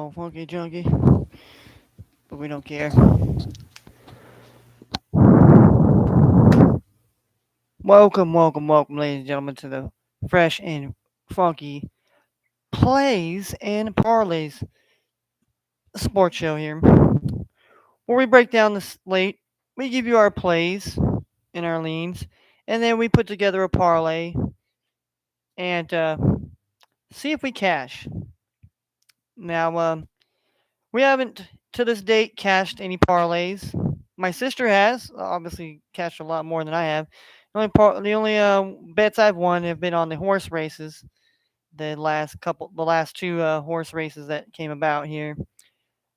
Oh, funky junkie. But we don't care. Welcome, ladies and gentlemen, to the fresh and funky Plays and Parlayz sports show here, where we break down the slate, we give you our plays and our leans, and then we put together a parlay and see if we cash. Now, we haven't to this date cashed any parlays. My sister has obviously cashed a lot more than I have. The only bets I've won have been on the horse races. The last two horse races that came about here.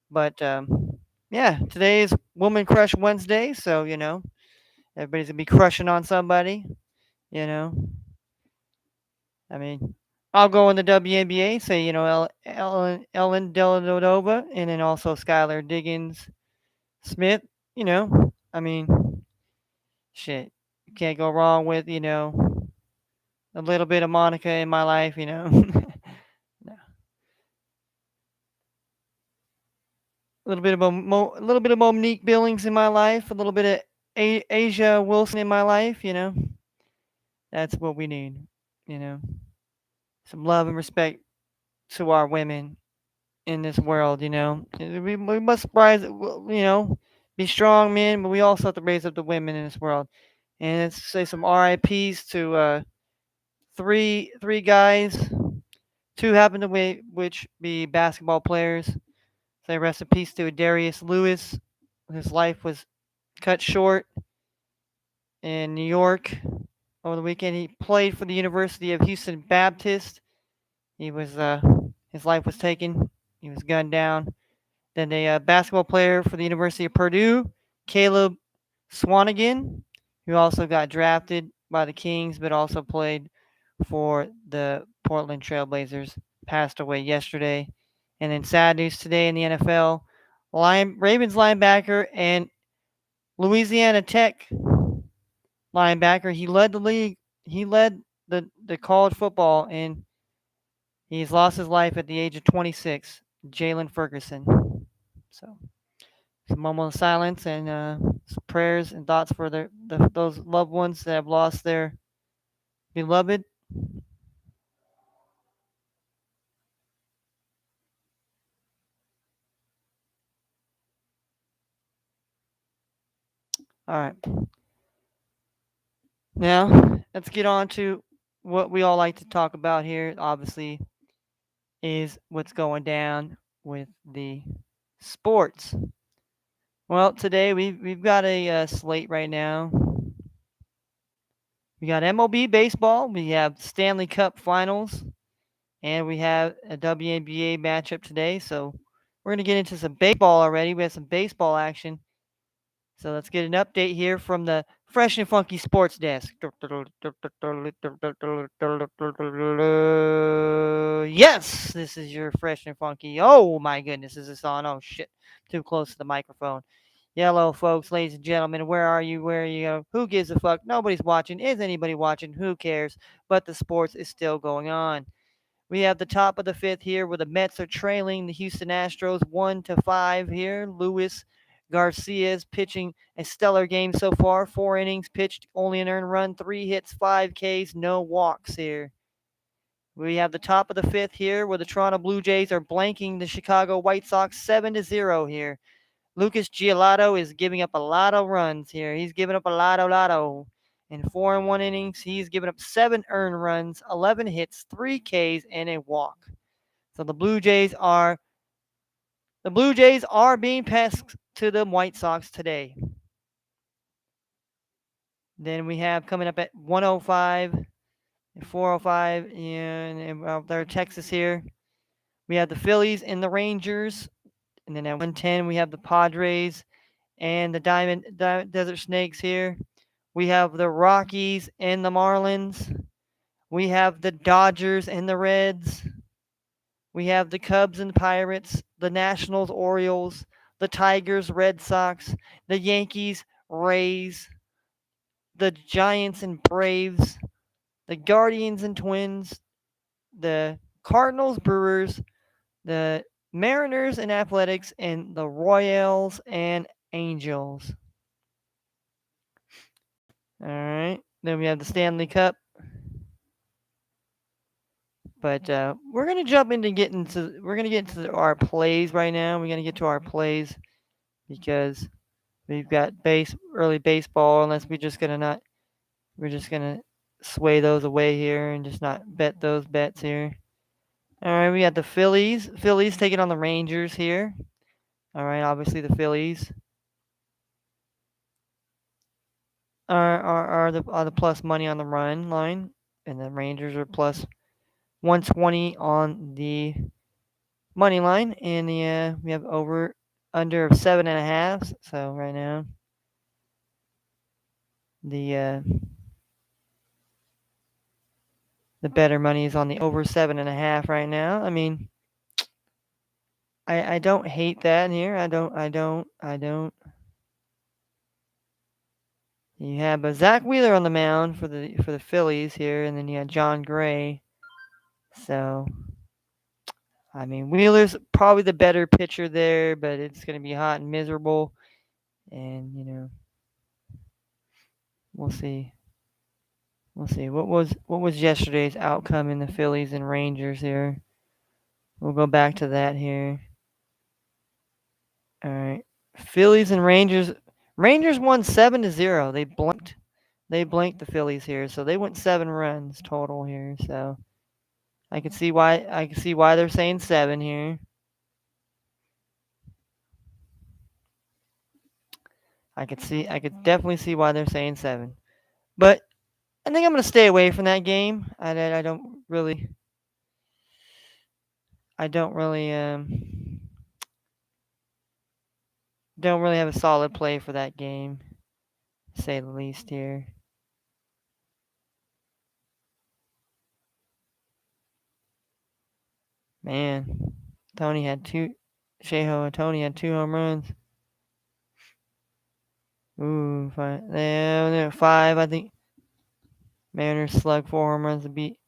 But yeah, today is Woman Crush Wednesday, so everybody's gonna be crushing on somebody. You know, I mean, I'll go in the WNBA, say Ellen Deladova, and then also Skylar Diggins Smith. I mean, shit, you can't go wrong with a little bit of Monica in my life. No. A little bit of Monique Billings in my life, a little bit of Asia Wilson in my life. That's what we need. You know, some love and respect to our women in this world. We must rise. Be strong men, but we also have to raise up the women in this world. And let's say some RIPS to three guys. Two happen to which be basketball players. Say rest in peace to Darius Lewis. His life was cut short in New York over the weekend. He played for the University of Houston Baptist. He was his life was taken. He was gunned down. Then a basketball player for the University of Purdue, Caleb Swanigan, who also got drafted by the Kings, but also played for the Portland Trailblazers, passed away yesterday. And then sad news today in the NFL: Ravens linebacker and Louisiana Tech linebacker. He led the league. He led the college football, and he's lost his life at the age of 26. Jalen Ferguson. So some moment of silence and some prayers and thoughts for those loved ones that have lost their beloved. All right, now let's get on to what we all like to talk about here. Obviously, is what's going down with the sports. Well, today we've got a slate right now. We got MLB baseball. We have Stanley Cup Finals, and we have a WNBA matchup today. So we're gonna get into some baseball already. We have some baseball action. So let's get an update here from the Fresh and Funky Sports Desk. Yes, this is your Fresh and Funky. Oh my goodness, is this on? Oh shit, too close to the microphone. Hello, folks, ladies and gentlemen. Where are you? Where are you? Who gives a fuck? Nobody's watching. Is anybody watching? Who cares? But the sports is still going on. We have the top of the fifth here where the Mets are trailing the Houston Astros 1-5 here. Luis Garcia is pitching a stellar game so far. 4 innings pitched, only an earned run, 3 hits, 5 Ks, no walks here. We have the top of the fifth here where the Toronto Blue Jays are blanking the Chicago White Sox 7-0 here. Lucas Giolito is giving up a lot of runs here. He's giving up a lot. In 4 and 1 innings, he's given up 7 earned runs, 11 hits, 3 Ks, and a walk. So the Blue Jays are being passed to the White Sox today. Then we have coming up at 105, 405, and there Texas here. We have the Phillies and the Rangers, and then at 110 we have the Padres and the Desert Snakes here. We have the Rockies and the Marlins. We have the Dodgers and the Reds. We have the Cubs and Pirates, the Nationals, Orioles, the Tigers, Red Sox, the Yankees, Rays, the Giants and Braves, the Guardians and Twins, the Cardinals, Brewers, the Mariners and Athletics, and the Royals and Angels. All right. Then we have the Stanley Cup. But we're gonna jump into we're gonna get into our plays right now. We're gonna get to our plays because we've got early baseball. Unless we're just gonna sway those away here and just not bet those bets here. All right, we got the Phillies. Phillies taking on the Rangers here. All right, obviously the Phillies are the plus money on the run line, and the Rangers are plus 120 on the money line, and we have over under of 7.5. So right now the the better money is on the over 7.5 right now. I mean, I don't hate that here. I don't. You have Zach Wheeler on the mound for the Phillies here, and then you have John Gray. So I mean, Wheeler's probably the better pitcher there, but it's going to be hot and miserable, and we'll see. We'll see. What was yesterday's outcome in the Phillies and Rangers here? We'll go back to that here. All right. Phillies and Rangers. Rangers won 7-0. They blanked the Phillies here, so they went 7 runs total here. So I can see why they're saying 7 here. I could definitely see why they're saying 7. But I think I'm gonna stay away from that game. I don't really have a solid play for that game, to say the least here. Man, Tony had two. Sheho and Tony had 2 home runs. Ooh, 5. Yeah, 5. I think Mariners slugged 4 home runs to beat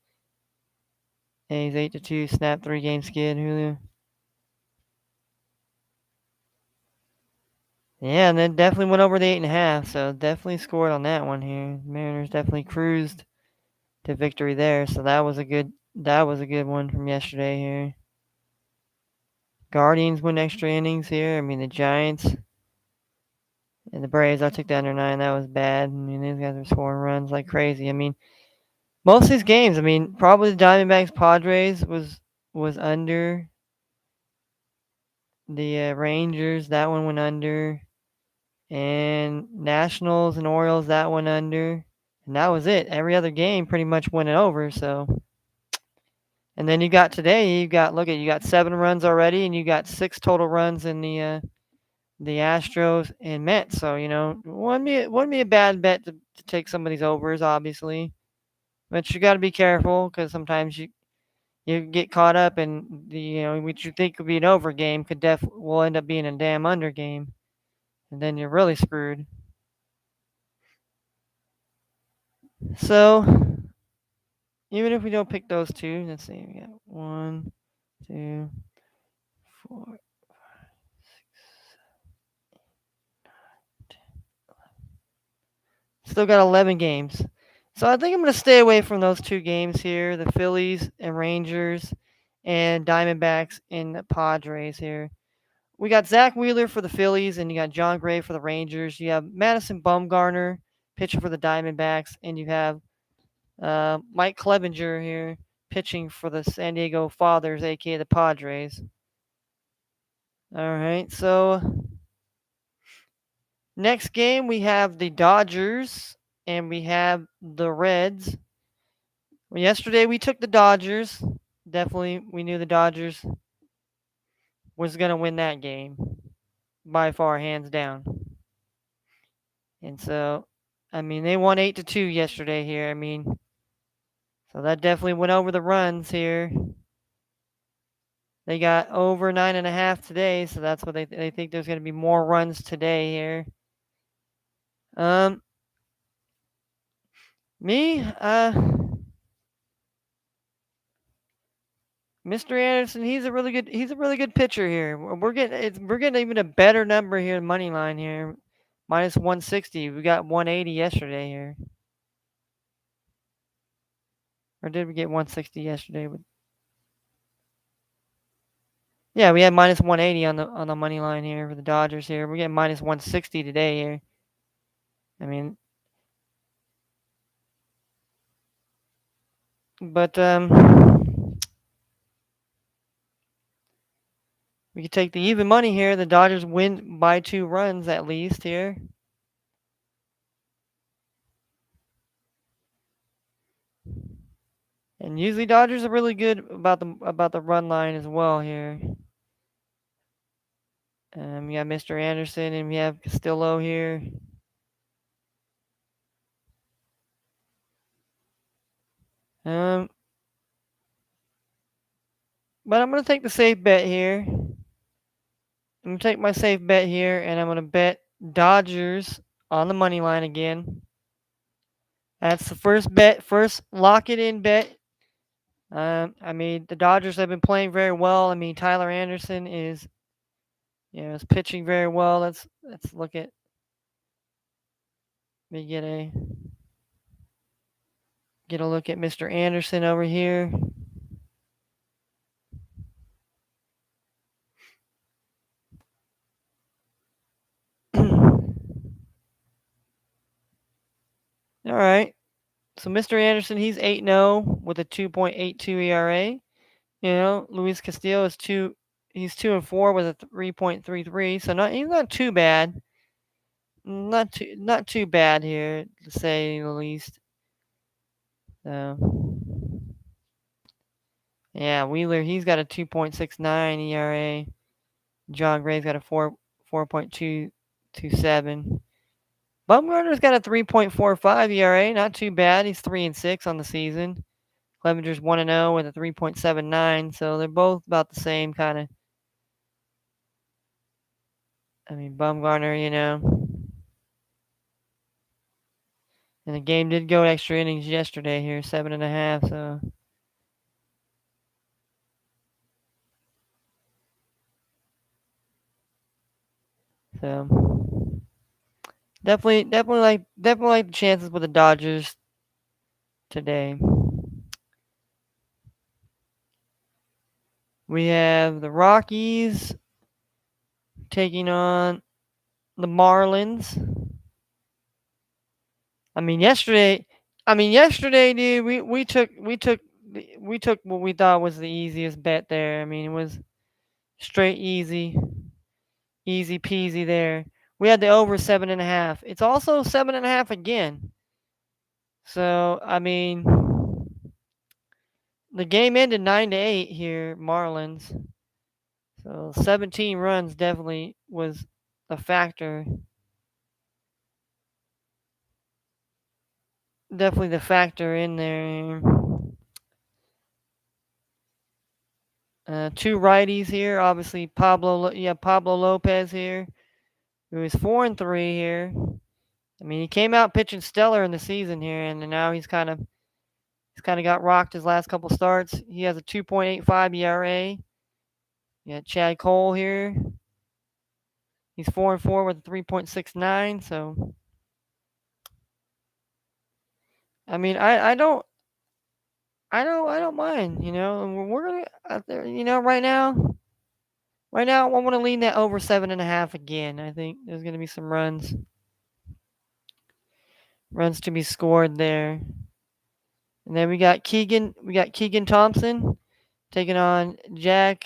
A's 8-2. Snap 3-game skid. Julio. Yeah, and then definitely went over the 8.5. So definitely scored on that one here. Mariners definitely cruised to victory there. So that was a good one from yesterday here. Guardians win extra innings here. I mean, the Giants and the Braves. I took the under 9. That was bad. I mean, these guys are scoring runs like crazy. I mean, most of these games. I mean, probably the Diamondbacks Padres was under. The Rangers, that one went under. And Nationals and Orioles, that one under. And that was it. Every other game pretty much went over. So, and then you got today. You got 7 runs already, and you got 6 total runs in the Astros and Mets. So wouldn't be a bad bet to take some of these overs, obviously. But you got to be careful because sometimes you get caught up in what you think could be an over game will end up being a damn under game, and then you're really screwed. So even if we don't pick those two, let's see, we got 1, 2, 4. Still got 11 games. So I think I'm going to stay away from those 2 games here, the Phillies and Rangers and Diamondbacks and the Padres here. We got Zach Wheeler for the Phillies, and you got John Gray for the Rangers. You have Madison Bumgarner pitching for the Diamondbacks, and you have Mike Clevenger here pitching for the San Diego Fathers, aka the Padres. All right, so next game we have the Dodgers and we have the Reds. Well, yesterday we took the Dodgers. Definitely, we knew the Dodgers was gonna win that game by far, hands down. And so, I mean, they won 8-2 yesterday here. I mean, so that definitely went over the runs here. They got over 9.5 today, so that's what they think there's going to be more runs today here. Me, Mr. Anderson, he's a really good pitcher here. We're getting even a better number here, money line here, minus 160. We got 180 yesterday here, or did we get 160 yesterday? Yeah, we had minus 180 on the money line here for the Dodgers here. We're getting minus 160 today here. I mean, but we could take the even money here. The Dodgers win by 2 runs at least here. And usually Dodgers are really good about the run line as well here. We have Mr. Anderson and we have Castillo here. Um, but I'm gonna take the safe bet here. I'm gonna take my safe bet here, and I'm gonna bet Dodgers on the money line again. That's the first bet, first lock it in bet. I mean, the Dodgers have been playing very well. I mean, Tyler Anderson is pitching very well. Let's look at. Let me get a look at Mr. Anderson over here. All right. So Mr. Anderson, he's 8-0 with a 2.82 ERA. Luis Castillo is he's 2-4 with a 3.33. So he's not too bad. Not too bad here, to say the least. So yeah, Wheeler, he's got a 2.69 ERA. John Gray's got a 4.227. Bumgarner's got a 3.45 ERA, not too bad. He's 3-6 on the season. Clevenger's 1-0 with a 3.79, so they're both about the same kind of. I mean, Bumgarner, and the game did go extra innings yesterday here, 7.5. So definitely like the chances with the Dodgers today. We have the Rockies taking on the Marlins. I mean, yesterday, dude, we took what we thought was the easiest bet there. I mean, it was straight easy peasy there. We had the over 7.5. It's also 7.5 again. So I mean, the game ended 9-8 here, Marlins. So 17 runs definitely was a factor. Definitely the factor in there. Two righties here, obviously Pablo Lopez here, who is 4-3 here. I mean, he came out pitching stellar in the season here, and now he's kind of got rocked his last couple starts. He has a 2.85 ERA. You got Chad Cole here. He's 4-4 with a 3.69. So, I mean, I don't mind. We're gonna out there. Right now, I want to lean that over 7.5 again. I think there's gonna be some runs to be scored there. And then we got Keegan Thompson taking on Jack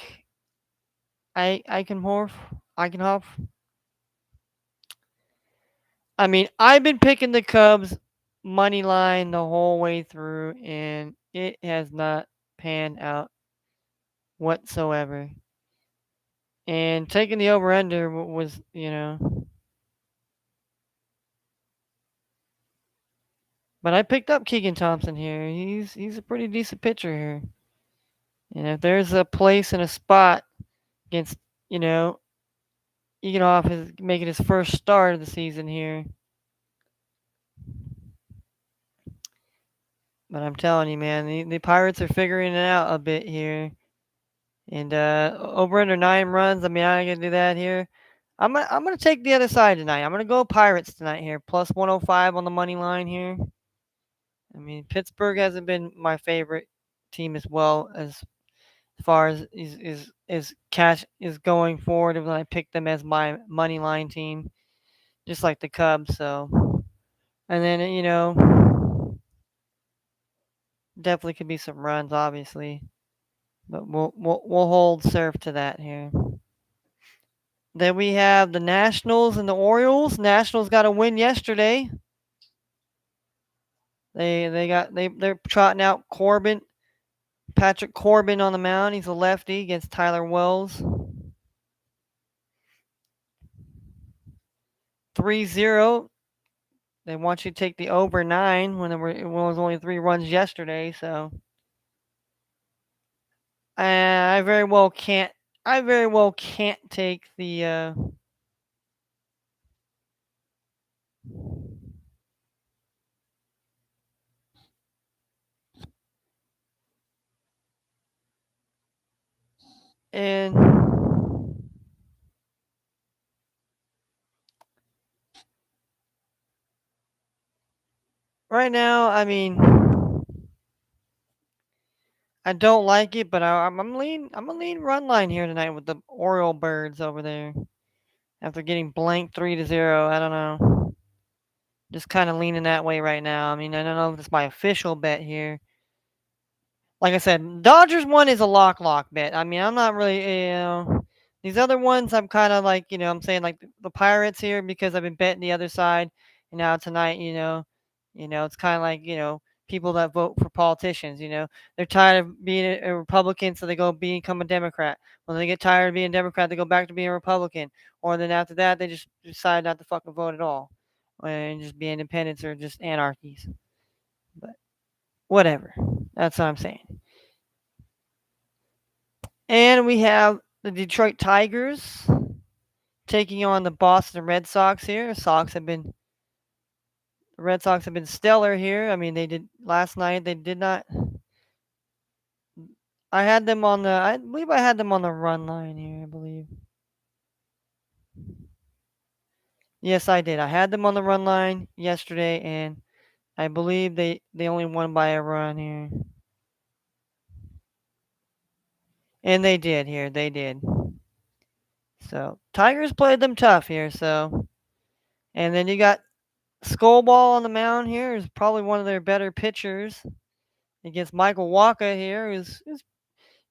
Eichenhoff. Eichenhoff. I mean, I've been picking the Cubs money line the whole way through, and it has not panned out whatsoever. And taking the over under was, but I picked up Keegan Thompson here. He's a pretty decent pitcher here. And if there's a place and a spot against, Eagenoff is making his first start of the season here. But I'm telling you, man, the Pirates are figuring it out a bit here. And over under 9 runs. I mean, I ain't gonna do that here. I'm gonna take the other side tonight. I'm gonna go Pirates tonight here, plus 105 on the money line here. I mean, Pittsburgh hasn't been my favorite team as well as far as is cash is going forward when I picked them as my money line team, just like the Cubs. So, and then definitely could be some runs, obviously, but we'll hold serve to that here. Then we have the Nationals and the Orioles. Nationals got a win yesterday. They're trotting out Patrick Corbin on the mound. He's a lefty against Tyler Wells. 3-0. They want you to take the over 9 when it was only 3 runs yesterday. So I very well can't. I very well can't take the. And right now, I mean, I don't like it, but I'm a lean run line here tonight with the Oriole Birds over there. After getting blanked 3-0, I don't know. Just kind of leaning that way right now. I mean, I don't know if it's my official bet here. Like I said, Dodgers one is a lock bet. I mean, I'm not really these other ones. I'm kind of like I'm saying like the Pirates here because I've been betting the other side, and now tonight it's kind of like people that vote for politicians. They're tired of being a Republican, so they go become a Democrat. When they get tired of being a Democrat, they go back to being a Republican, or then after that, they just decide not to fucking vote at all, and just be independents or just anarchies. But whatever. That's what I'm saying. And we have the Detroit Tigers taking on the Boston Red Sox here. The Red Sox have been stellar here. I mean, they did last night. They did not. I believe I had them on the run line here. I believe. Yes, I did. I had them on the run line yesterday, and I believe they only won by a run here. And they did here. They did. So Tigers played them tough here. So and then you got Skullball on the mound here is probably one of their better pitchers against Michael Waka here, who's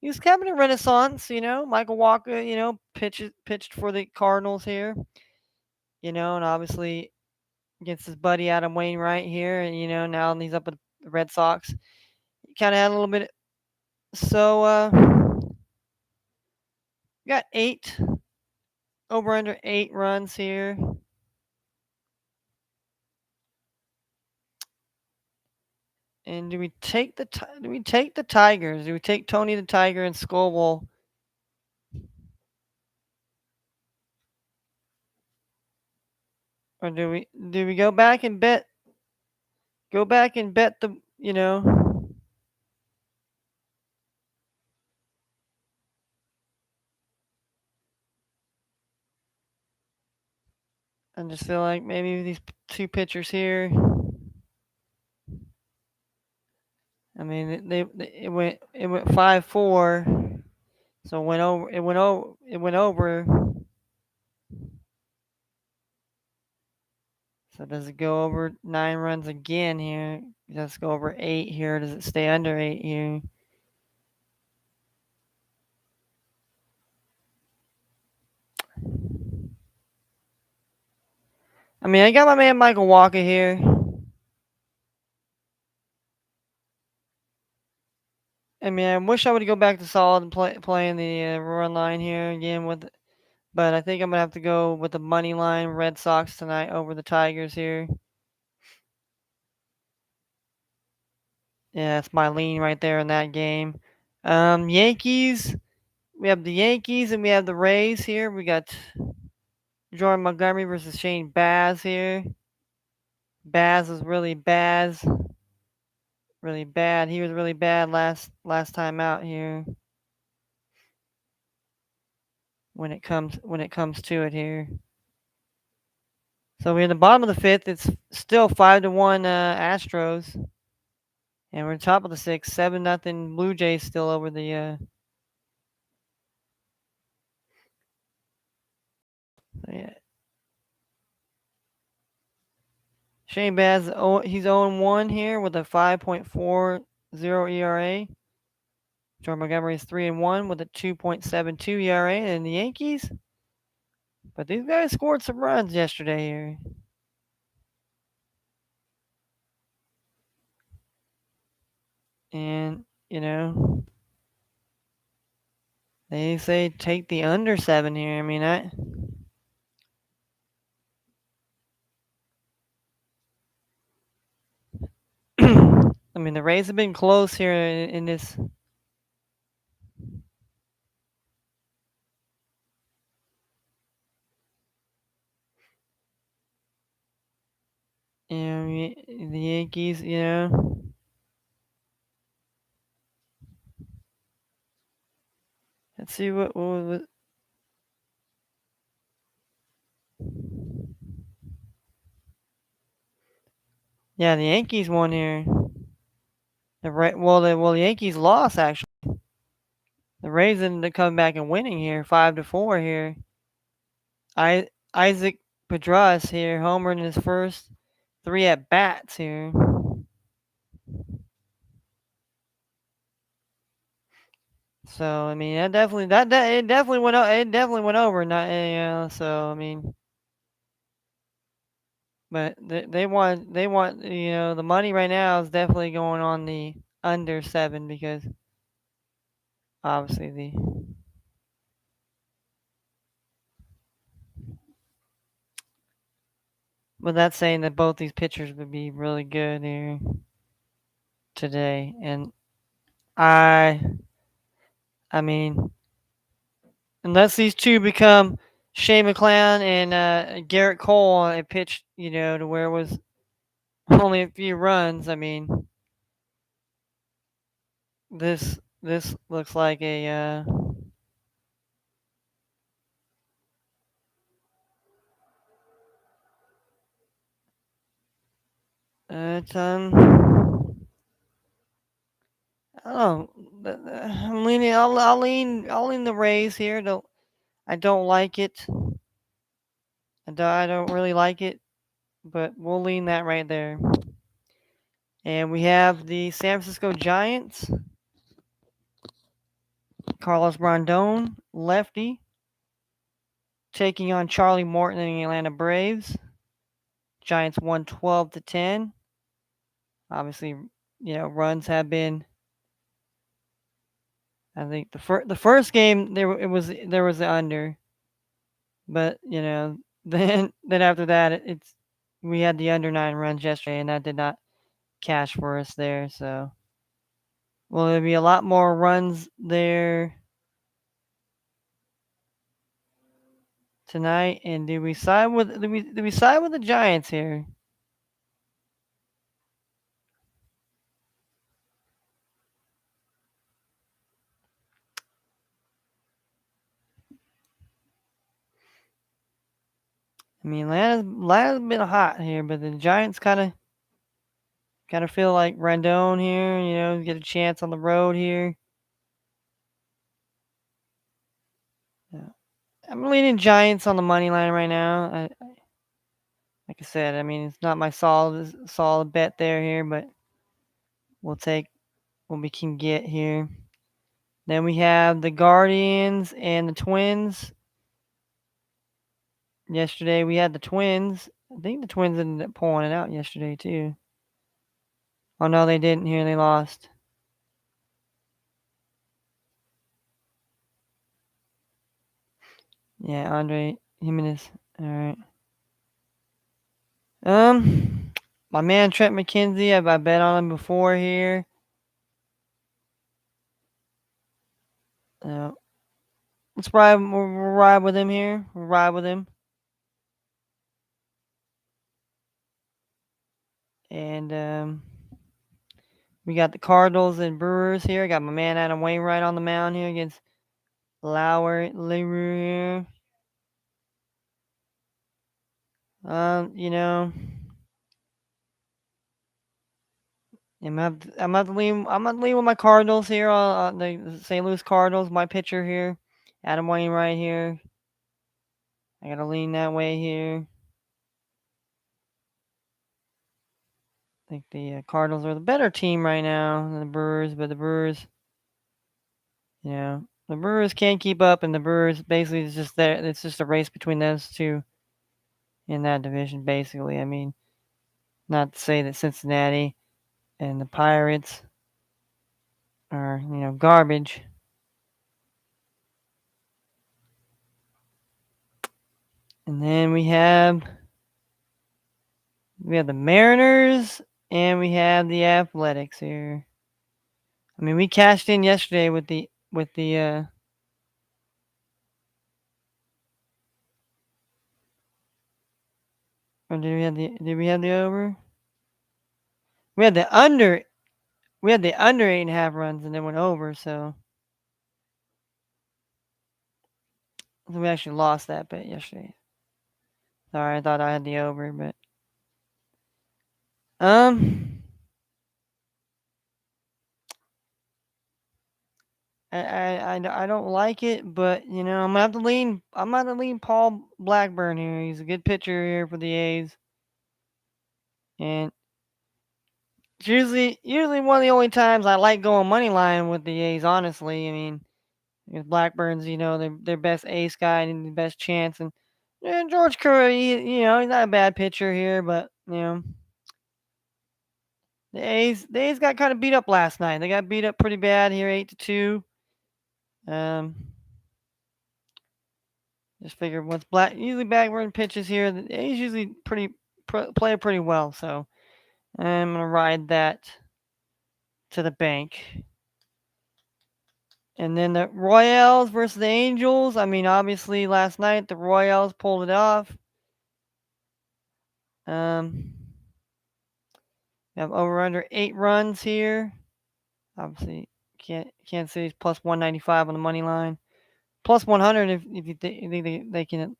he's having a renaissance. Michael Waka, pitched for the Cardinals here, and obviously against his buddy Adam Wainwright here, and now he's up with the Red Sox. He kind of had a little bit. So got over under 8 runs here. And do we take the Tigers? Do we take Tony the Tiger and Skullball? Or do we go back and bet the I just feel like maybe these two pitchers here. I mean, it went 5-4, so it went over. So does it go over 9 runs again here? Does it go over 8 here? Does it stay under 8 here? I mean, I got my man Michael Walker here. I mean, I wish I would go back to solid and playing the run line here again but I think I'm gonna have to go with the money line Red Sox tonight over the Tigers here. Yeah, that's my lean right there in that game. Yankees. We have the Yankees and we have the Rays here. We got Jordan Montgomery versus Shane Baz here. Baz is really bad. He was really bad last time out here. when it comes to it here. So we're in the bottom of the fifth. It's still 5-1 Astros, and we're top of the sixth. 7-0 Blue Jays still over the. Yeah. Shane Baz, he's 0-1 here with a 5.40 ERA. Jordan Montgomery is 3-1 with a 2.72 ERA, and the Yankees. But these guys scored some runs yesterday here. And, they say take the under 7 here. I mean, I mean, the Rays have been close here in this. The Yankees, Let's see what was. Yeah, the Yankees won here. The Yankees lost actually. The Rays ended up coming back and winning here, 5-4 here. Isaac Pedras here, homer in his first 3 at bats here. So I mean, it definitely went over. Not so I mean, but they want the money right now is definitely going on the under 7 because obviously the. But that's saying that both these pitchers would be really good here today, and I I mean, unless these two become Shane McClown and Garrett Cole, it pitched to where it was only a few runs. I mean, this looks like a it's I don't know. I'm leaning. I'll lean the Rays here. I don't like it. I don't really like it, but we'll lean that right there. And we have the San Francisco Giants. Carlos Rondon, lefty, taking on Charlie Morton and the Atlanta Braves. Giants won 12-10. Obviously, runs have been. I think the first game there was the under, but then after that it's we had the under 9 runs yesterday, and that did not cash for us there. So will there be a lot more runs there tonight? And do we side with the Giants here? I mean, Atlanta's been hot here, but the Giants kind of feel like Rondon here. Get a chance on the road here. Yeah. I'm leaning Giants on the money line right now. Like I said, I mean it's not my solid bet here, but we'll take what we can get here. Then we have the Guardians and the Twins. Yesterday we had the Twins. I think the Twins ended up pulling it out yesterday too. Oh no, they didn't here. They lost. Yeah, Andre Jimenez. All right. My man Trent McKenzie. I bet on him before here. Uh, let's ride. We'll ride with him here. We'll ride with him. And we got the Cardinals and Brewers here. I got my man Adam Wainwright on the mound here against Leroy here. You know, I'm gonna leave with my Cardinals here. The St. Louis Cardinals. My pitcher here, Adam Wainwright here. I gotta lean that way here. I think the Cardinals are the better team right now than the Brewers, but the Brewers, you know, the Brewers can't keep up, and the Brewers basically is just there. It's just a race between those two in that division. Basically, I mean, not to say that Cincinnati and the Pirates are garbage. And then we have the Mariners and we have the Athletics here. I mean, we cashed in yesterday with the or did we have the over? We had the under we had the under 8.5 runs and then went over, so we actually lost that bet yesterday. Sorry, I thought I had the over, but um I don't like it, but I'm gonna lean Paul Blackburn here. He's a good pitcher here for the A's. And it's usually one of the only times I like going money line with the A's. Honestly, I mean, because Blackburn's their best ace guy and the best chance, and George Curry, he's not a bad pitcher here, but the A's got kind of beat up last night. They got beat up pretty bad here, 8-2. Um, just figured once usually Blackburn pitches here, the A's usually play pretty well, so I'm gonna ride that to the bank. And then the Royals versus the Angels. I mean, obviously last night the Royals pulled it off. We have over under 8 runs here. Obviously, Kansas City's plus 195 on the money line, plus 100 if you think they can.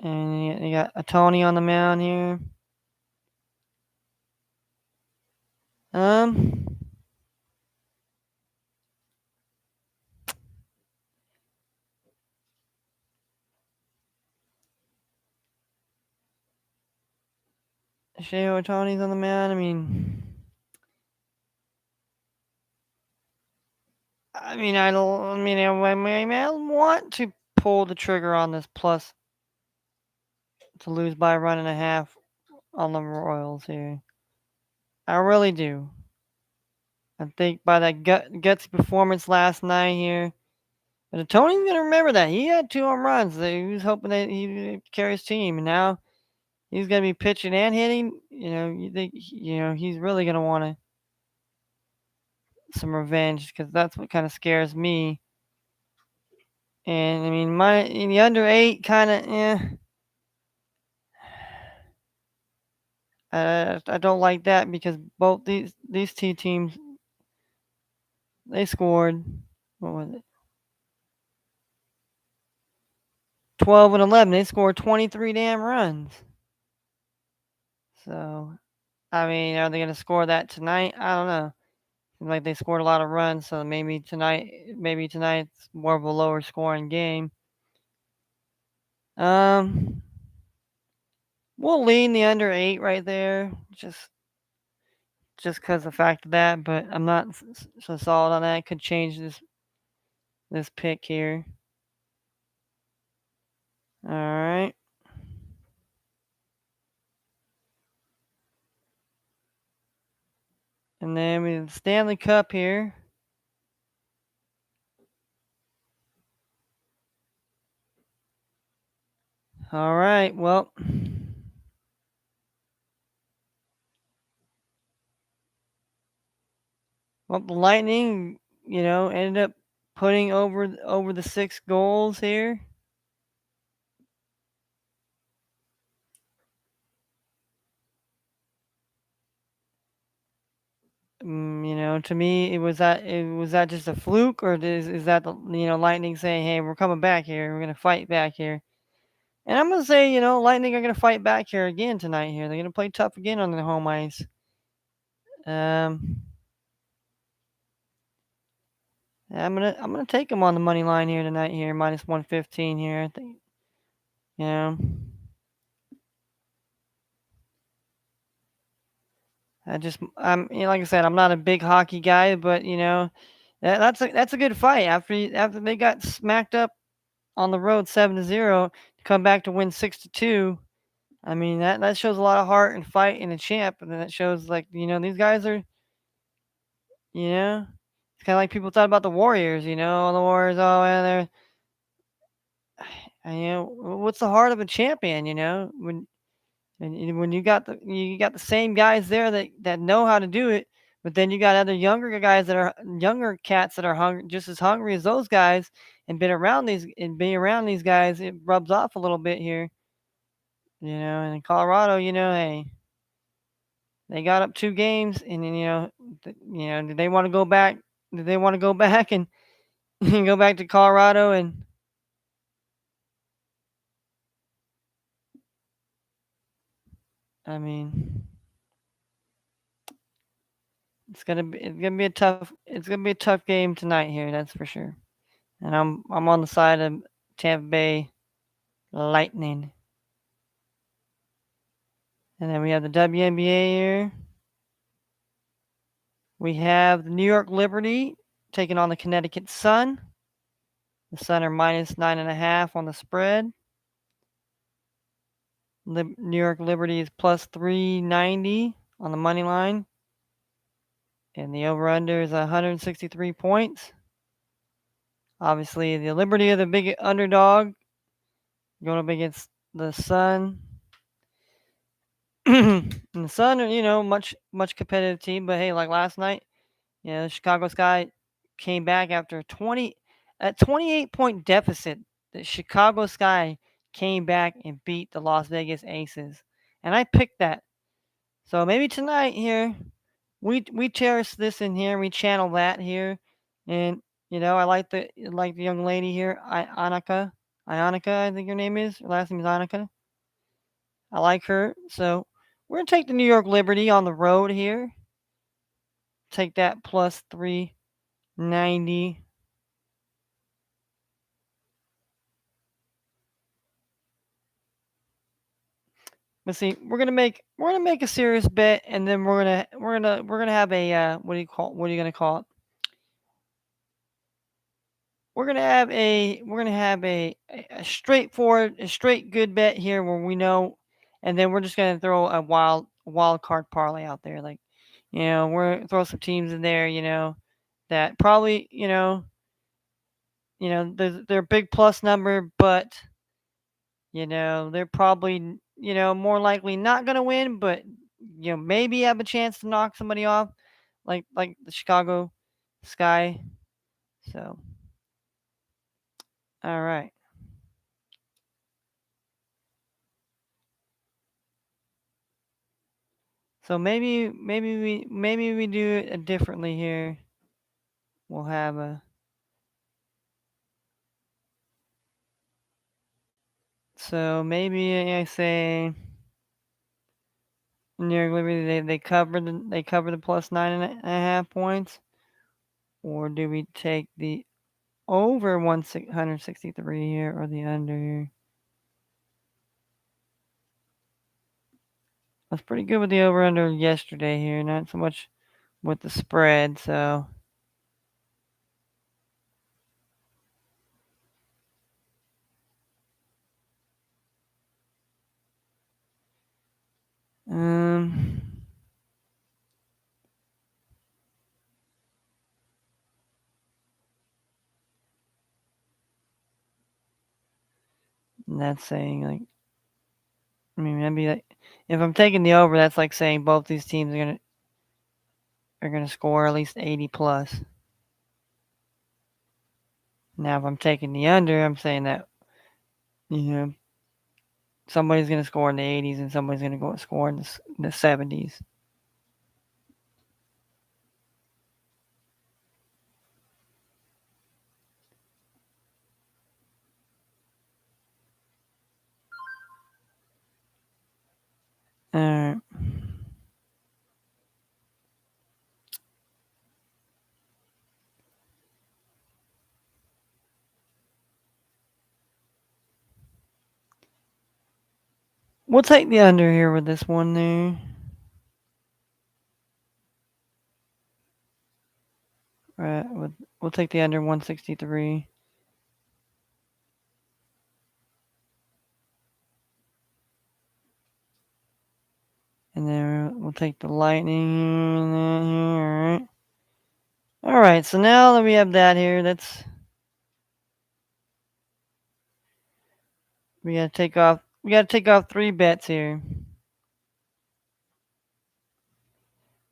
And you got a Tony on the mound here. Um, Shohei Ohtani's on the mound. I don't. I want to pull the trigger on this plus to lose by a run and a half on the Royals here. I really do. I think by that gutsy performance last night here, but Tony's gonna remember that he had 2 home runs. He was hoping that he carry his team, and now he's gonna be pitching and hitting. You think he's really gonna want some revenge because that's what kind of scares me. And I mean, my in the under 8 kind of I don't like that because both these two teams they scored what was it 12 and 11. They scored 23 damn runs. So I mean, are they going to score that tonight? I don't know. Seems like they scored a lot of runs, so maybe tonight's more of a lower scoring game. Um, we'll lean the under 8 right there, just because the fact of that. But I'm not so solid on that. Could change this pick here. All right, and then we have the Stanley Cup here. All right, the Lightning, ended up putting over the 6 goals here. To me, it was that just a fluke, or is that the Lightning saying, "Hey, we're coming back here. We're gonna fight back here." And I'm gonna say, Lightning are gonna fight back here again tonight. Here, they're gonna play tough again on the home ice. Um, I'm gonna take them on the money line here tonight. Here, minus 115 here. I think. You know, like I said, I'm not a big hockey guy, but that's a good fight after they got smacked up on the road 7-0 to come back to win 6-2. I mean that shows a lot of heart and fight in a champ, and that shows like these guys are you know it's kind of like people thought about the Warriors. The Warriors, oh man, what's the heart of a champion? When you got the same guys there that know how to do it, but then you got other younger guys that are younger cats that are hungry, just as hungry as those guys, and being around these guys, it rubs off a little bit here. And in Colorado, hey, they got up 2 games, and then did they want to go back? Did they want to go back and, and go back to Colorado? And I mean, it's gonna be a tough game tonight here. That's for sure. And I'm on the side of Tampa Bay Lightning. And then we have the WNBA here. We have the New York Liberty taking on the Connecticut Sun. The Sun are minus 9.5 on the spread. New York Liberty is plus 390 on the money line. And the over-under is 163 points. Obviously, the Liberty are the big underdog going up against the Sun. And the Sun are, much competitive team, but hey, like last night, the Chicago Sky came back after a 28-point deficit. The Chicago Sky came back and beat the Las Vegas Aces, and I picked that. So maybe tonight here, we cherish this in here, we channel that here, and I like the young lady here, Ionica, I think her name is. Her last name is Ionica. I like her, so we're gonna take the New York Liberty on the road here. Take that plus 390. Let's see. We're gonna make a serious bet, and then we're gonna have a what are you gonna call it? We're gonna have a straightforward, a straight good bet here where we know, and then we're just gonna throw a wild card parlay out there. Like, we're gonna throw some teams in there, that probably, they're a big plus number, but they're probably, more likely not going to win, but maybe have a chance to knock somebody off, like the Chicago Sky. So, all right. So maybe we do it differently here. We'll have a so maybe I say New York Liberty they cover the plus 9.5 points, or do we take the over 163 here or the under here? I was pretty good with the over under yesterday here, not so much with the spread. So, um, that's saying like, I mean, maybe like, if I'm taking the over, that's like saying both these teams are gonna score at least 80 plus. Now, if I'm taking the under, I'm saying that you know somebody's gonna score in the 80s and somebody's gonna go score in the 70s. All right. We'll take the under here with this one there. Right. We'll take the under 163. And then we'll take the lightning and that here. All right. All right. So now that we have that here, we gotta take off. We gotta take off 3 bets here.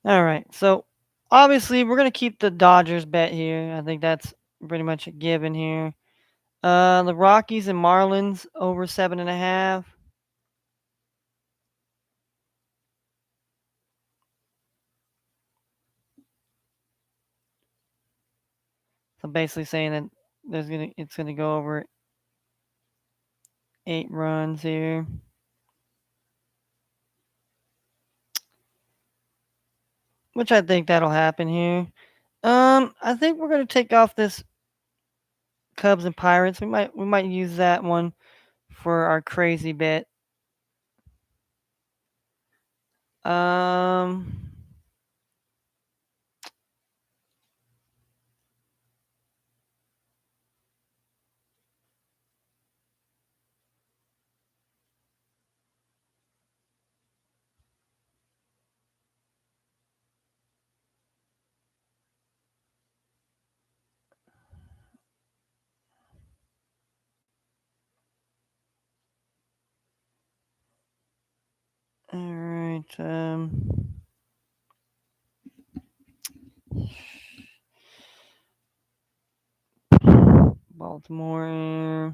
All right. So obviously we're gonna keep the Dodgers bet here. I think that's pretty much a given here. The Rockies and Marlins over 7.5. So basically saying that it's gonna go over 8 runs here. Which I think that'll happen here. I think we're gonna take off this Cubs and Pirates. We might use that one for our crazy bet. Um, all right. Baltimore.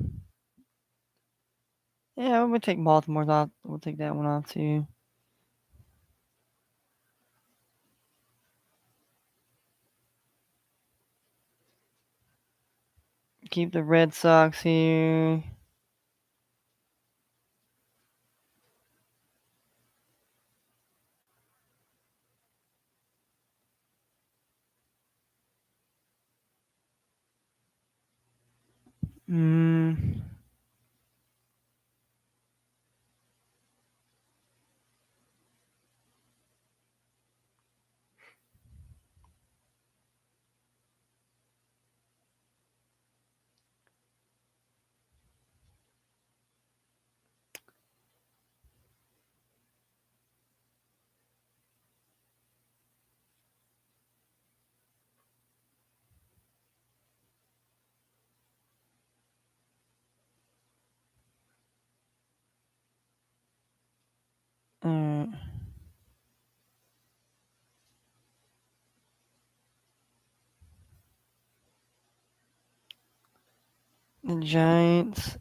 Yeah, we'll take Baltimore's off. We'll take that one off too. Keep the Red Sox here. Mm, all right. The Giants.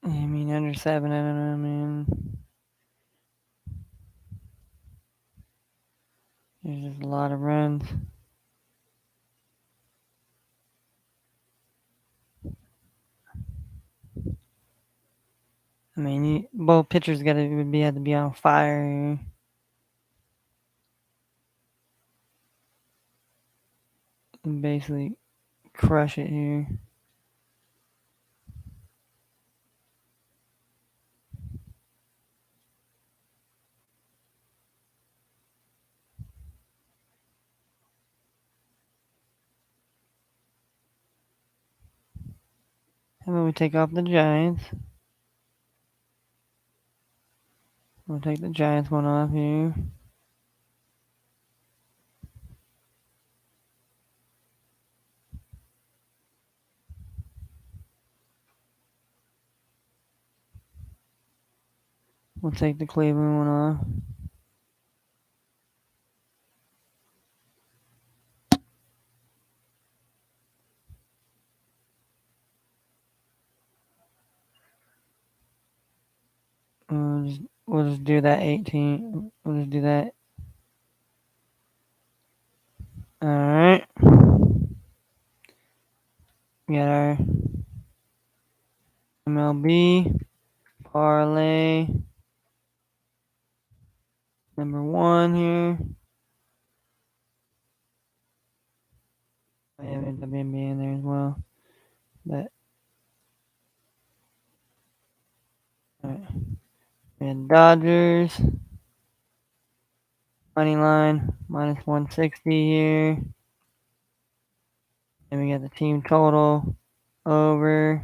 I mean, under 7. I don't know, man. There's just a lot of runs. I mean, both pitchers have to be on fire. And basically crush it here. How about we take off the Giants? We'll take the Giants one off here. We'll take the Cleveland one off. We'll just do that 18. We'll just do that. All right. We got our MLB parlay number one here. I have WNBA in there as well. But all right. We had Dodgers money line minus 160 here. And we got the team total over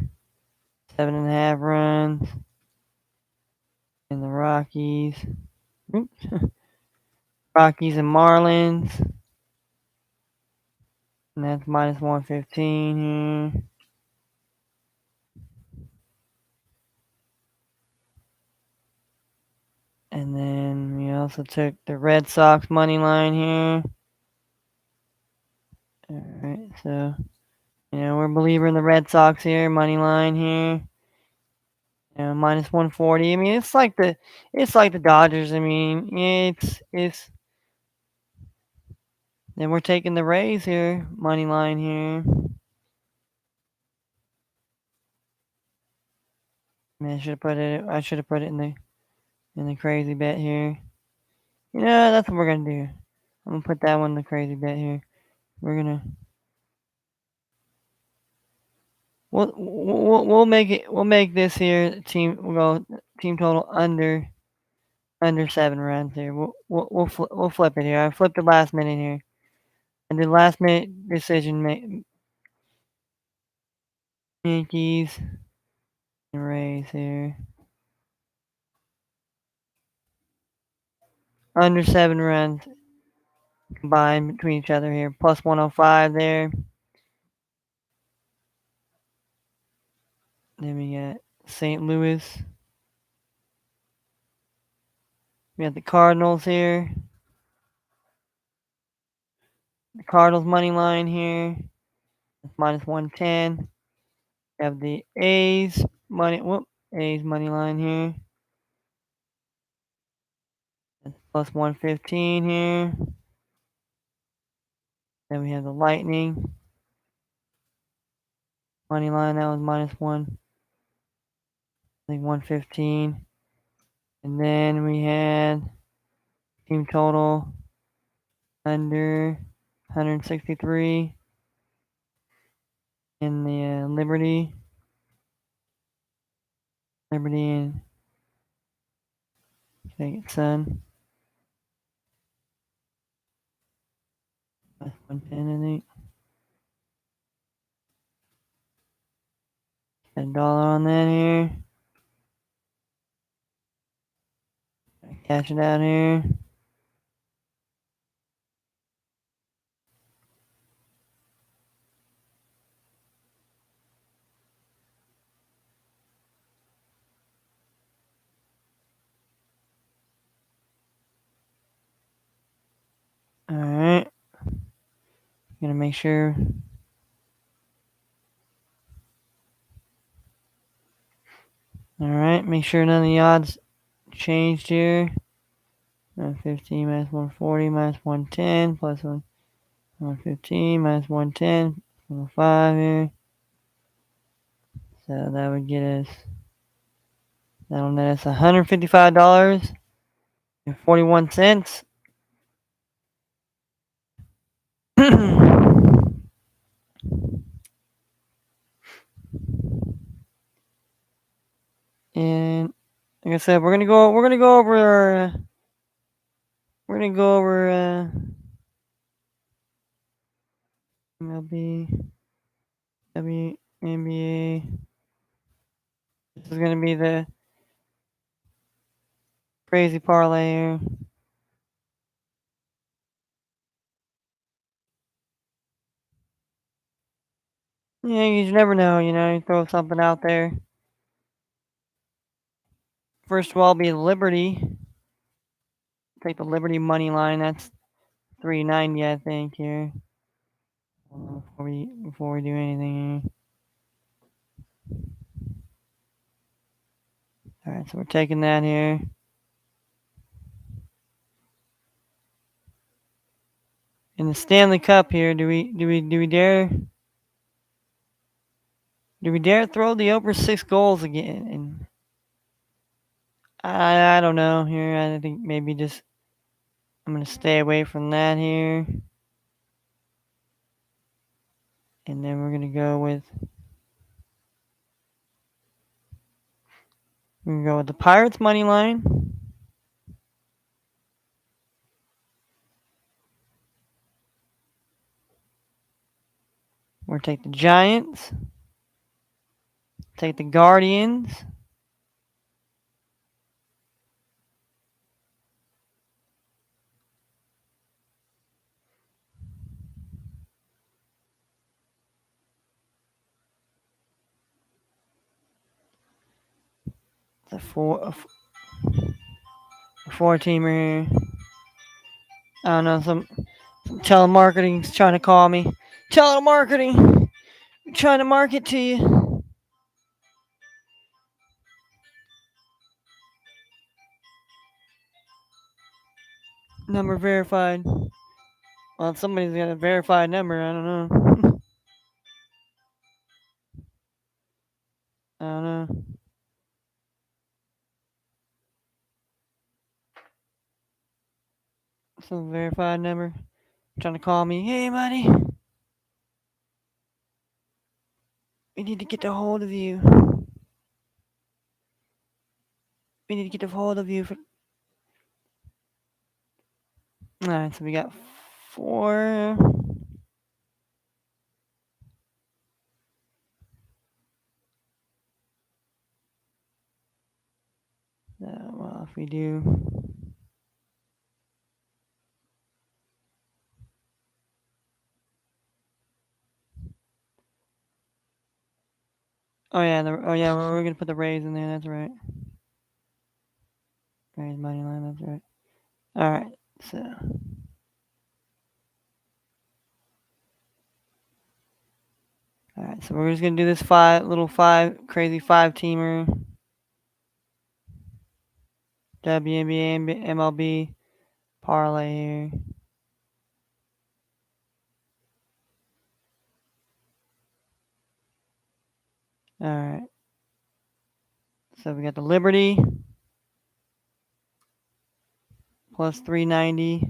7.5 runs. And the Rockies. Oops. Rockies and Marlins. And that's minus 115 here. And then we also took the Red Sox money line here. Alright, so we're a believer in the Red Sox here, money line here. Minus 140. I mean, it's like the Dodgers. I mean, it's then we're taking the Rays here, money line here. I mean, I should have put it in the crazy bet here. That's what we're gonna do. I'm gonna put that one in the crazy bet here. We're gonna we'll make it. We'll make this here team. We'll go team total under 7 runs here. We'll flip it here. I flipped it last minute here. And the last minute decision Yankees and Rays here. Under 7 runs combined between each other here. Plus 105 there. Then we got St. Louis. We got the Cardinals here. The Cardinals money line here. Minus 110. We have the A's money line here. That's plus 115 here. Then we have the Lightning money line. That was minus 115. And then we had team total under 163 in the Liberty and Sun. That's 110, I think. Got $1 on that here. Cash it out here. Alright. Gonna make sure. Alright, make sure none of the odds changed here. 15 minus 140 minus 110 plus 115 minus 110 105 here. So that would get us, that'll net us $155.41. And like I said, we're gonna go over MLB, WNBA. This is gonna be the crazy parlay here. Yeah, you never know. You throw something out there. First of all, be Liberty. Take the Liberty money line. That's 390, I think here. Before we do anything here. All right, so we're taking that here. In the Stanley Cup here, do we dare throw the over 6 goals again? And I don't know here. I think maybe just I'm gonna stay away from that here, and then we're gonna go with the Pirates money line. We're gonna take the Giants, take the Guardians, the four teamer here. I don't know, some telemarketing's trying to call me. Telemarketing, trying to market to you. Number verified. Well, somebody's got a verified number. I don't know. I don't know. Some verified number trying to call me. Hey, buddy, we need to get a hold of you. We need to get a hold of you. All right, so we got four. Well, if we do. Oh yeah, we're gonna put the Rays in there. That's right. Rays money line. That's right. All right, so all right, so we're just gonna do this crazy five teamer. WNBA, MLB parlay here. All right, so we got the Liberty plus 390.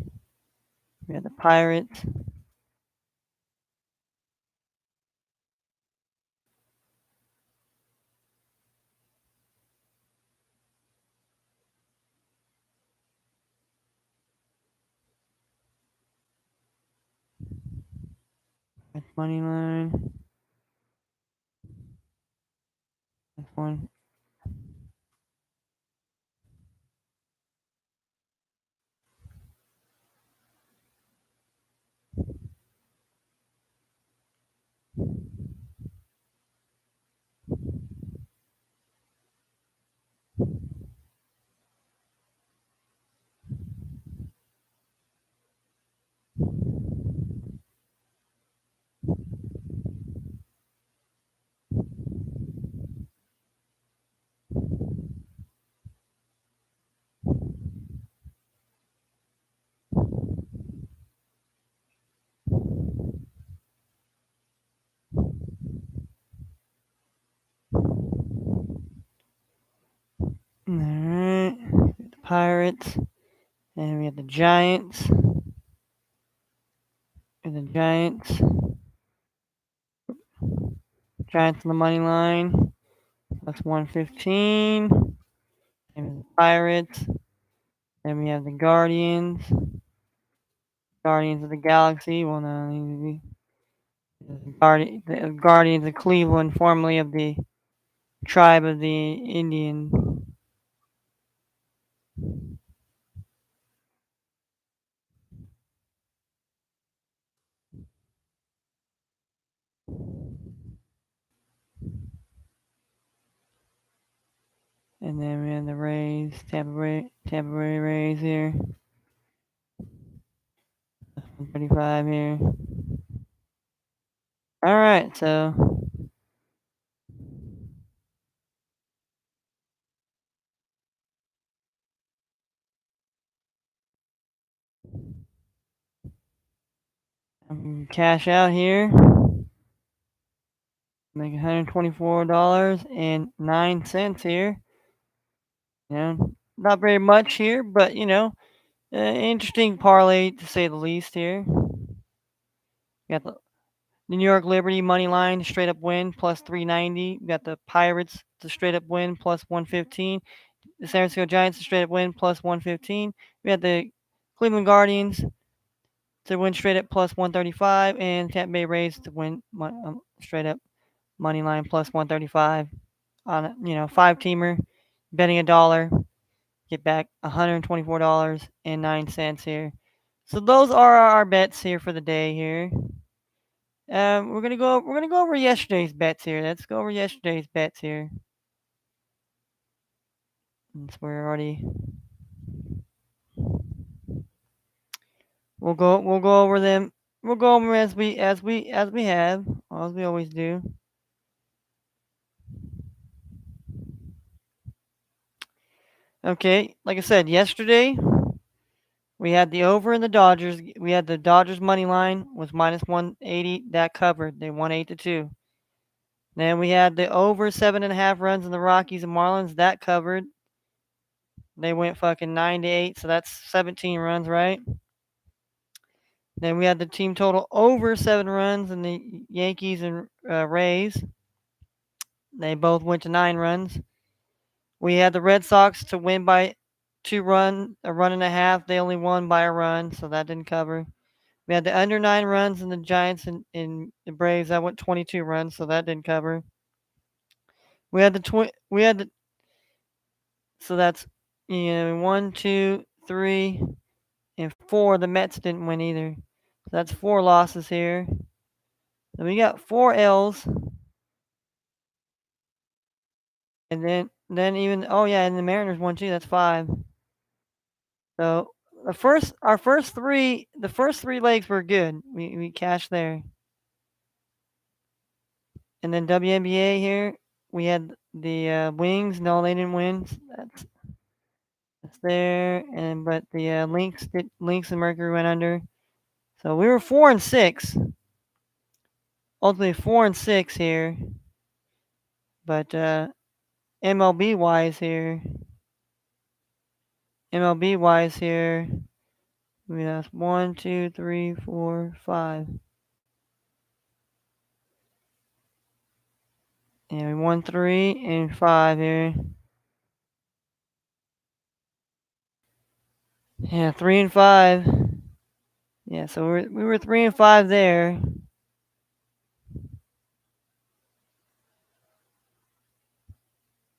We got the Pirates. Money line. That's one. All right, the Pirates, and we have the Giants. And the Giants on the money line. That's 115. And the Pirates. Then we have the Guardians of the Galaxy. Well, no, the Guardians of Cleveland, formerly of the tribe of the Indian. And then we have the Rays, Tampa Bay Rays here. 135 here. All right, so Cash out here. Make $124.09 here. Not very much here, but interesting parlay to say the least here. Got the New York Liberty money line straight up win plus 390. We got the Pirates to straight up win plus 115. The San Francisco Giants to straight up win plus 115. We had the Cleveland Guardians to win straight up plus 135, and Tampa Bay Rays to win straight up money line plus 135 on a 5-teamer. Betting $1, get back $124.09 here. So those are our bets here for the day here. We're gonna go over yesterday's bets here. Let's go over yesterday's bets here. Since we're already, we'll go over them. We'll go over as we have, as we always do. Okay, like I said yesterday, we had the over in the Dodgers. We had the Dodgers money line was minus 180. That covered. They won 8-2. Then we had the over 7.5 runs in the Rockies and Marlins. That covered. They went fucking 9-8. So that's 17 runs, right? Then we had the team total over 7 runs in the Yankees and Rays. They both went to 9 runs. We had the Red Sox to win by a run and a half. They only won by a run, so that didn't cover. We had the under 9 runs in the Giants and the Braves. That went 22 runs, so that didn't cover. So that's 1, 2, 3, and 4. The Mets didn't win either. So that's 4 losses here. So we got 4 L's. And then even and the Mariners won too. That's 5. So our first three legs were good. We cashed there. And then WNBA here, we had the Wings. No, they didn't win. So that's there. But the Lynx and Mercury went under. So we were 4-6. Ultimately 4-6 here. But MLB wise here, we lost 1, 2, 3, 4, 5. And we won 3 and 5 here. Yeah, 3 and 5. Yeah, so we were 3 and 5 there.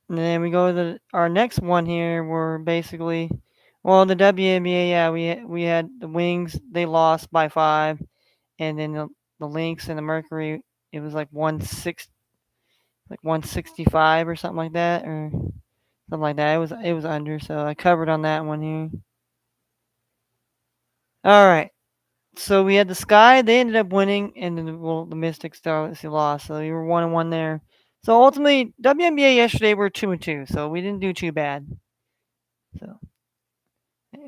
And then we go to our next one here. We're basically, the WNBA. Yeah, we had the Wings. They lost by 5, and then the Lynx and the Mercury. It was like 165 or something like that, or something like that. It was under, so I covered on that one here. All right. So we had the Sky. They ended up winning, and then the Mystics obviously lost. So you were 1-1 there. So ultimately, WNBA yesterday were 2-2. So we didn't do too bad. So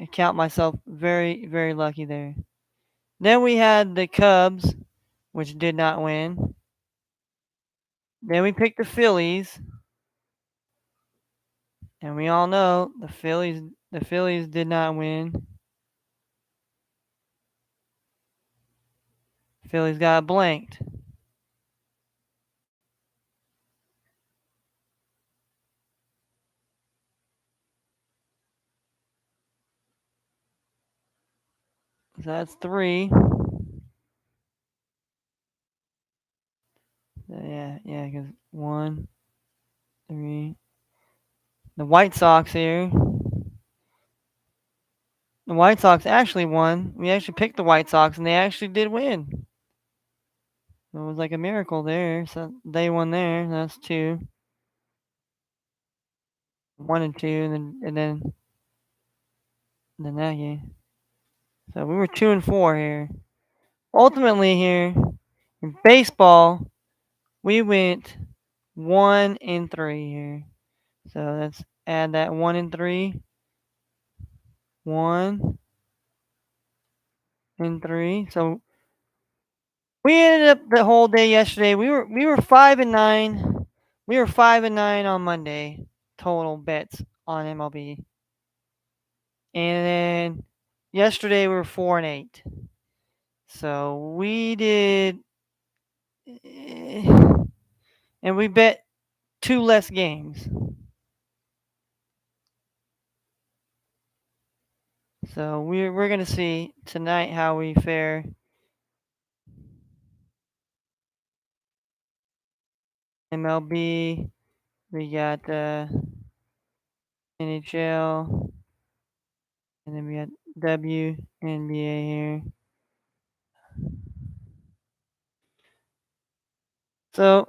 I count myself very, very lucky there. Then we had the Cubs, which did not win. Then we picked the Phillies, and we all know the Phillies did not win. Phillies got blanked. So that's 3. Yeah, because 1, 3. The White Sox here. The White Sox actually won. We actually picked the White Sox, and they actually did win. It was like a miracle there. So they won there. That's 2. 1 and 2, and then that game. So we were 2 and 4 here. Ultimately here in baseball, we went 1 and 3 here. So let's add that 1 and 3. 1 and 3. So We ended up the whole day yesterday. We were 5-9. We were 5-9 on Monday total bets on MLB, and then yesterday we were 4-8. So we did, and we bet two less games. So we're gonna see tonight how we fare. MLB, we got NHL, and then we got WNBA here. So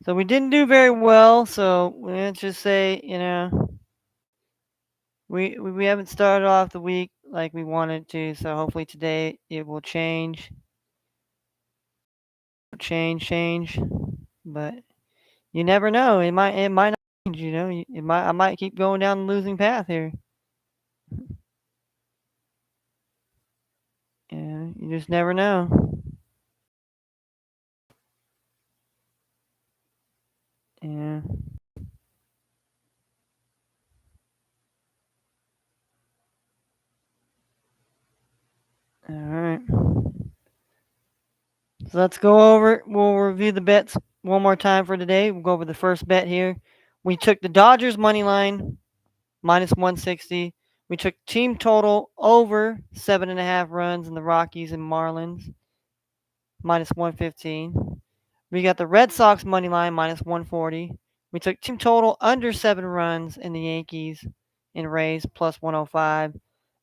so we didn't do very well. So let's just say we haven't started off the week like we wanted to. So hopefully today it will change. But you never know. It might not change. I might keep going down the losing path here. Yeah, you just never know. Yeah. All right. So let's go over. We'll review the bets one more time for today. We'll go over the first bet here. We took the Dodgers money line minus 160. We took team total over 7.5 runs in the Rockies and Marlins minus 115. We got the Red Sox money line minus 140. We took team total under 7 runs in the Yankees and Rays plus 105.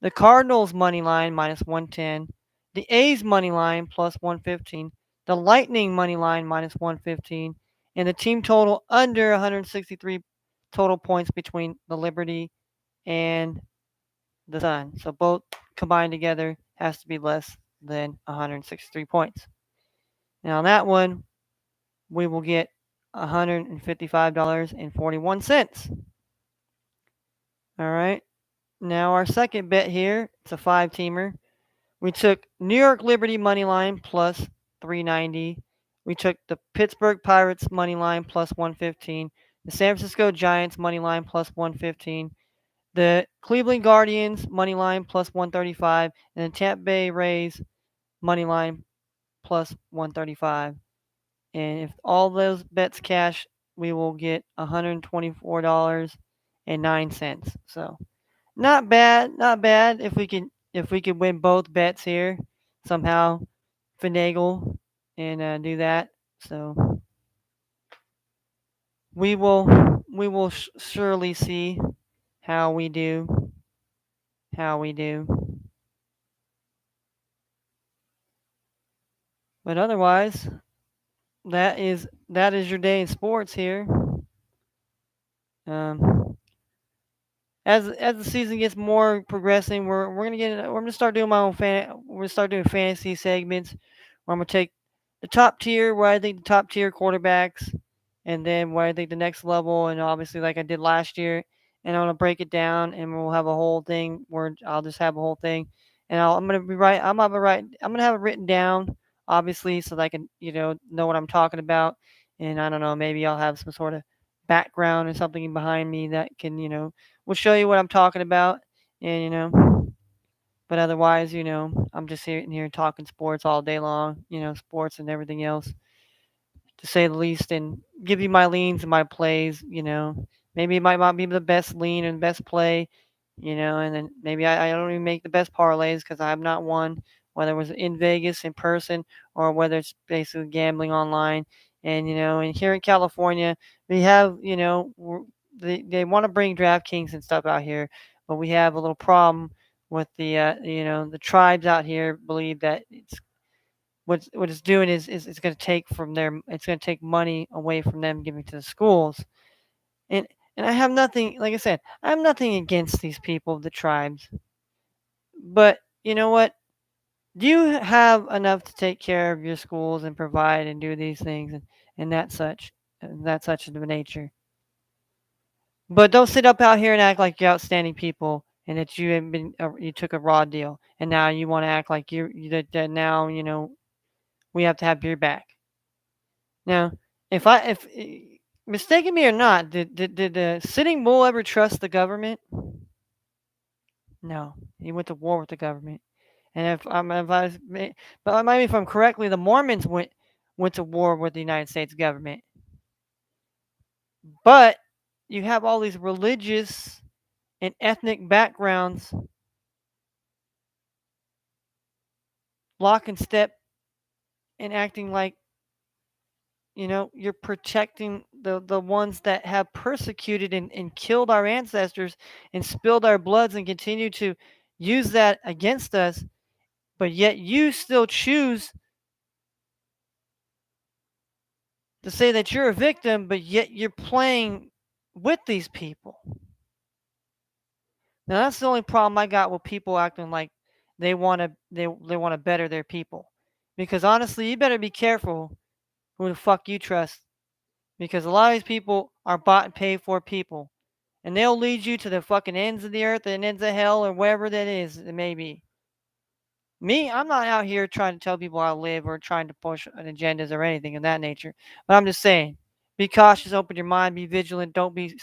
The Cardinals money line minus 110. The A's money line plus 115. The Lightning money line minus 115. And the team total under 163 total points between the Liberty and the Sun. So both combined together has to be less than 163 points. Now on that one, we will get $155.41. All right. Now our second bet here, it's a 5-teamer. We took New York Liberty money line plus 390. We took the Pittsburgh Pirates money line plus 115. The San Francisco Giants money line plus 115. The Cleveland Guardians money line plus 135. And the Tampa Bay Rays money line plus 135. And if all those bets cash, we will get $124.09. So not bad. If we could win both bets here, somehow finagle and do that. So we will surely see how we do. How we do. But otherwise, that is your day in sports here. Um, as the season gets more progressing, we're gonna start doing we're gonna start doing fantasy segments where I'm gonna take the top tier, where I think the top tier quarterbacks, and then where I think the next level, and obviously like I did last year, and I'm gonna break it down, and we'll have a whole thing where I'll just have a whole thing, and I'm gonna have it written down, obviously, so that I can know what I'm talking about, and I don't know, maybe I'll have some sort of background or something behind me that can will show you what I'm talking about, and but otherwise, I'm just sitting here talking sports all day long, sports and everything else, to say the least, and give you my leans and my plays. Maybe it might not be the best lean and best play, and then maybe I don't even make the best parlays because I have not won, whether it was in Vegas in person or whether it's basically gambling online. And here in California, we have, they want to bring DraftKings and stuff out here, but we have a little problem with the tribes out here believe that what it's doing is it's going to take from their it's going to take money away from them giving to the schools, and and I have nothing, like I said, I have nothing against these people, the tribes, but you know what, do you have enough to take care of your schools and provide and do these things, and that's such of the nature. But don't sit up out here and act like you're outstanding people and that you have been you took a raw deal, and now you want to act like that now we have to have your back. Now, if mistaken me or not, did the Sitting Bull ever trust the government? No, he went to war with the government. And if I was, but maybe if I'm correctly, the Mormons went to war with the United States government. But you have all these religious and ethnic backgrounds lock and step and acting like you're protecting the ones that have persecuted and killed our ancestors and spilled our bloods and continue to use that against us, but yet you still choose to say that you're a victim, but yet you're playing with these people. Now that's the only problem I got with people acting like they want to better their people. Because honestly, you better be careful who the fuck you trust, because a lot of these people are bought and paid for people, and they'll lead you to the fucking ends of the earth and ends of hell or wherever that is it may be. Me, I'm not out here trying to tell people how to live or trying to push agendas or anything of that nature. But I'm just saying, be cautious, open your mind, be vigilant. Don't be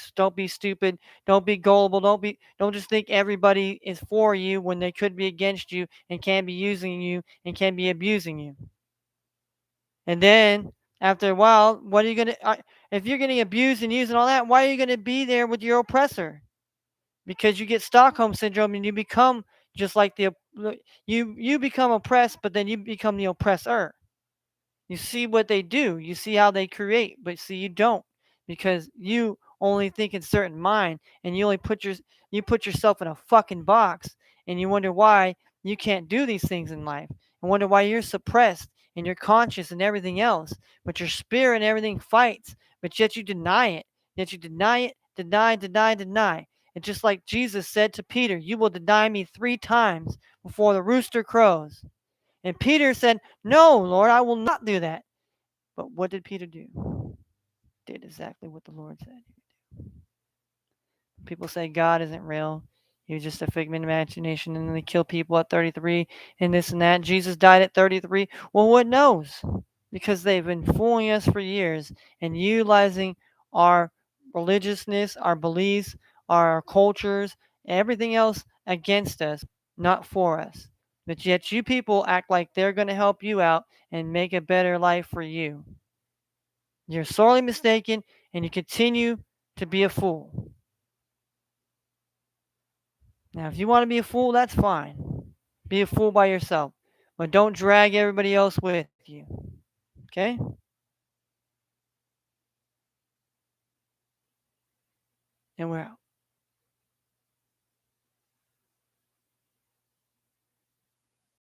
stupid. Don't be gullible. Don't just think everybody is for you when they could be against you and can be using you and can be abusing you. And then after a while, what are you gonna? If you're getting abused and used and all that, why are you gonna be there with your oppressor? Because you get Stockholm syndrome and you become just like you become oppressed, but then you become the oppressor. You see what they do, you see how they create, but see you don't, because you only think in certain mind, and you put yourself in a fucking box, and you wonder why you can't do these things in life, and wonder why you're suppressed and you're conscious and everything else, but your spirit and everything fights, but yet you deny it. Yet you deny it, deny. And just like Jesus said to Peter, you will deny me 3 times before the rooster crows. And Peter said, no, Lord, I will not do that. But what did Peter do? Did exactly what the Lord said. People say God isn't real. He was just a figment of imagination, and then they kill people at 33 and this and that. Jesus died at 33. Well, what knows? Because they've been fooling us for years and utilizing our religiousness, our beliefs, our cultures, everything else against us, not for us. But yet you people act like they're going to help you out and make a better life for you. You're sorely mistaken, and you continue to be a fool. Now, if you want to be a fool, that's fine. Be a fool by yourself. But don't drag everybody else with you. Okay? And we're out.